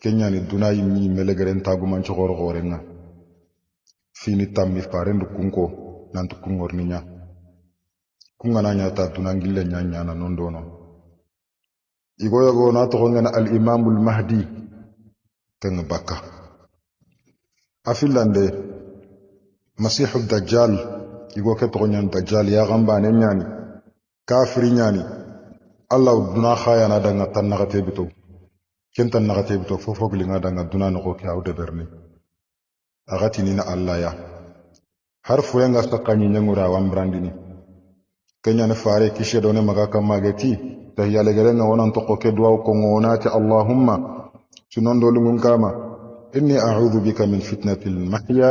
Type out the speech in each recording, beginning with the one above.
kenya ni dunai mi melegeren taguman chogor gorenga fini tammi farendu kunko nantu kungorninya kungana nyata dunangille nyanya na nondono igoyogo na to ngana al imamul mahdi kan bakka afilande masihud dajjal igo ke to nyan dajjal ya gamba ne nyani kafiri nyani allah duna khaya na danga tan nagate bito kentan nagate bito fofo glinga danga duna no ko ke awde berni agati ni na allah ya har fuyenga sakani nyangura wambrandini kenya ne fare kishe done magaka mageti tahiyale gerenga wonan to ko ke duwa ko ngonati allahumma sunondo lungun kama inni a'udhu bika min fitnatil mahya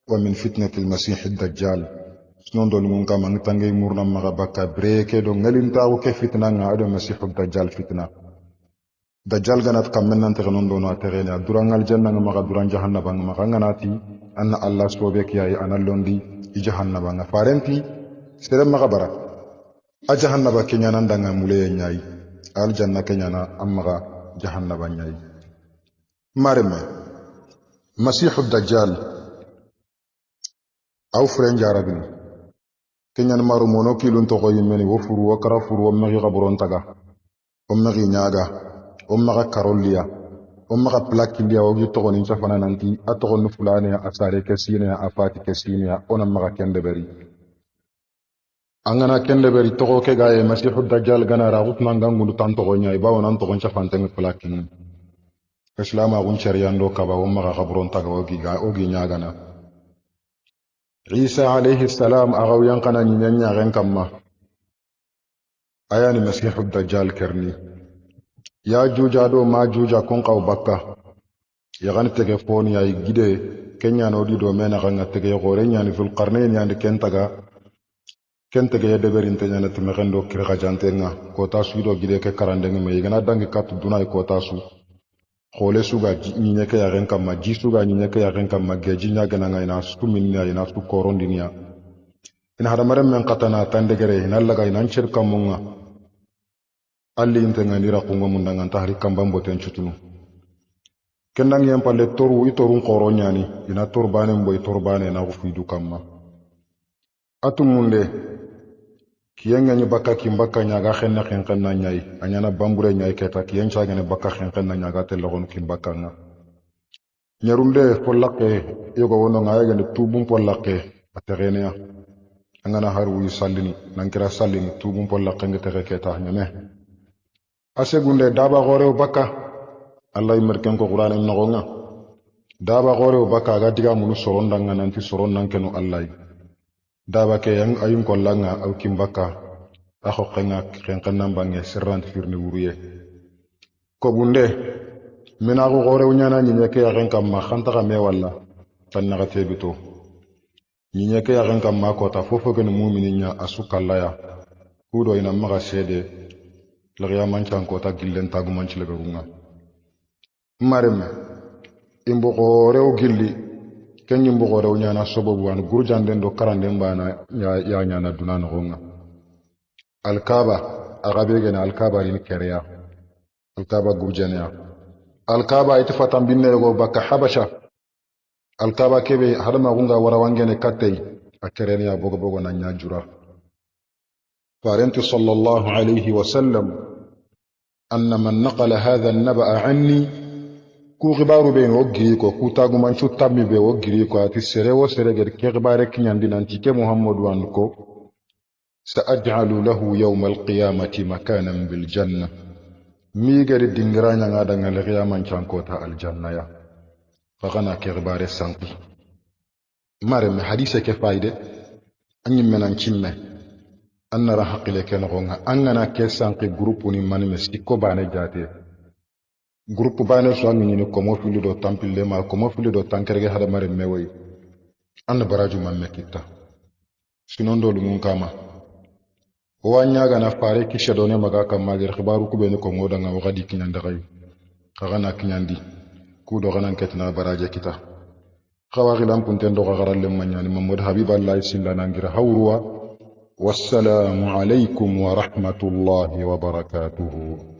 wa min fitnatil masih ad-dajjal sunondo lungun kama ngitangay murna maga bakka breke do ngalinta ko ke fitna nga ado masih ad-dajjal fitna dajjal ganat kammen nan tere nondo no aterene durangal janna nga maga duran jahannaba nga maga nganati anna allah sobe kiyayi analondi i jahannaba nga farenti sere maga bara a jahannaba kenyana ndanga muleye nyaayi al janna kenyana amaga jahannaba nyaayi mareme masihu dajjal aw fren jarabini kenyana maru mono kilun to ko yimeni wo furu wo kara furu wo magi gaburon taga o magi nyaaga o maga karoliya o maga plakilia o gi to ko ni safana nanti ato no fulane asare kesine afati kesine ona maga kende beri angana kende beri to ke gaye masihu dajjal gana ragut mangangu tan to nyai bawo nan to gon chafante plakin islama gun chariando kaba o maga gaburon taga o gi nyaaga na Isa alayhi salam agaw yankana nyanya ren kamma ayani masihu dajjal kerni ya juja do ma juja kon qaw bakka ya gan tege foni ay gide kenya no di do mena ganga tege gore nyani ful qarnayn yandi kentege de berin tenya na tume gando kirga jantenga ko ta suido gide ke karande ngi me gana dangi kat dunay ko ta su khole suga nyine ke ya ren kamma ji suga nyine ke ya ren kamma geji nya gana ngai na su minni ay na su korondinia ina hada maram men qatana tandegere ina laga ina cer kamunga alli intenga ndira ko ngomunda ngan tahri kambambo ten cutunu kendang yam palle toru itorun qoro nyani ina torbane mboy torbane na ko fidu kamma atumunde kiyenga ni bakka kimbakka nyaga xenna xenna nyai anyana bambure nyai keta kiyen chaga ne bakka xenna nyaga te logon kimbakka nga nyarunde follake yogo wono nga yega ne tubum pollake aterenia angana haru sallini nankira sallini tubum pollake ngete keta nyame asegunde daba gore bakka allah merken ko qur'an en nogonga daba gore bakka ga diga munu soronda nga nanti soronda kenu allah daba ke yang ayun kollanga aw kimbaka akho kenga bange serrant firni wuruye ko bunde mina ko gore unyana ni nyeke ya renka ma khanta ka me walla tan na tebito ni nyeke ya renka ma ko ta fofo ken mu'mininya asukallaya kudo ina maga sede lagya manchan ko ta gillen tagu manci le berunga marem imbo gore o gilli kenyi mbogo rew nyana sobobu wan gurjanden do karanden bana ya nyana dunan gonga alkaba agabe gena alkaba rin kereya alkaba gurjania alkaba itifatan binne go bakka habasha alkaba kebe hadama gunga warawangene kattei akerenia bogo na nyajura farentu sallallahu alayhi wa sallam anna man naqala hadha an-naba'a anni ku gibaru be no giri ko ku tagu man cu tammi be o giri ko ati sere wo sere ger ke gibare kinyandi nanti ke muhammadu an ko sa'aj'alu lahu yawm al-qiyamati makanan bil janna mi gari dingranya ngada ngal qiyaman chanko ta al janna ya fagana ke gibare sanki mare me hadise ke faide anyi menan cimme annara haqile ke no nga angana ke sanki groupe ni man me sikko bane jate groupe bane so ngini ni ko mo fili do tampile ma ko mo fili do tankerge hada mare mewoy an baraju man mekita sinondo lu mun kama o wanya ga na fare ki shedone maga kam mager khibaru ku be ni ko ngoda nga wadi kinyanda gay khagana kinyandi ku do ganan ketna baraje kita khawari lam punten do garal lem manyani mamud habiballahi sillana ngira hawruwa wassalamu alaykum wa rahmatullahi wa barakatuh